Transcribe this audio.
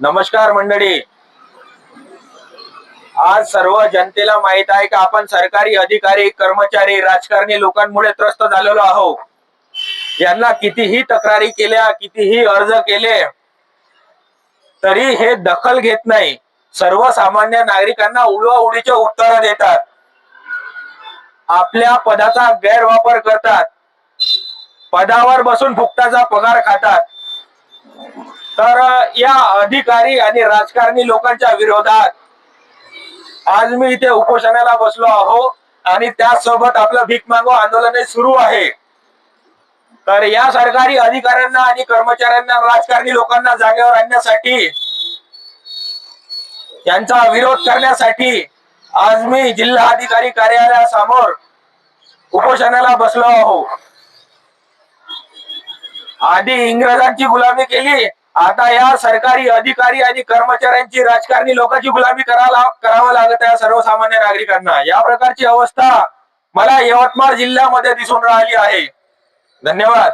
नमस्कार मंडळी। आज सर्व जनतेला माहित आहे की आपण सरकारी अधिकारी, कर्मचारी, राजकारणी लोकांमुळे त्रस्त झालेलो आहोत। यांना कितीही तक्रारी केल्या, कितीही अर्ज केले तरी हे दखल घेत नाही। सर्वसामान्य नागरिकांना उडवाउडीचे उत्तर देतात, आपल्या पदाचा गैरवापर करतात, पदावर बसून फुकटाचा पगार खातात। तर या अधिकारी आणि राजकारणी लोकांच्या विरोधात आज मी इथे उपोषणाला बसलो आहो आणि त्यासोबत आपलं भीक मागो आंदोलन सुरू आहे। तर या सरकारी अधिकाऱ्यांना आणि कर्मचाऱ्यांना, राजकारणी लोकांना जागेवर आणण्यासाठी, त्यांचा विरोध करण्यासाठी आज मी जिल्हा अधिकारी कार्यालयासमोर उपोषणाला बसलो आहो। आधी इंग्रजांची गुलामी केली, आता या सरकारी अधिकारी आणि कर्मचाऱ्यांची, राजकारणी लोकांची गुलामी करावं लागत आहे सर्वसामान्य नागरिकांना। या प्रकारची अवस्था मला यवतमाळ जिल्ह्यामध्ये दिसून राहिली आहे। धन्यवाद।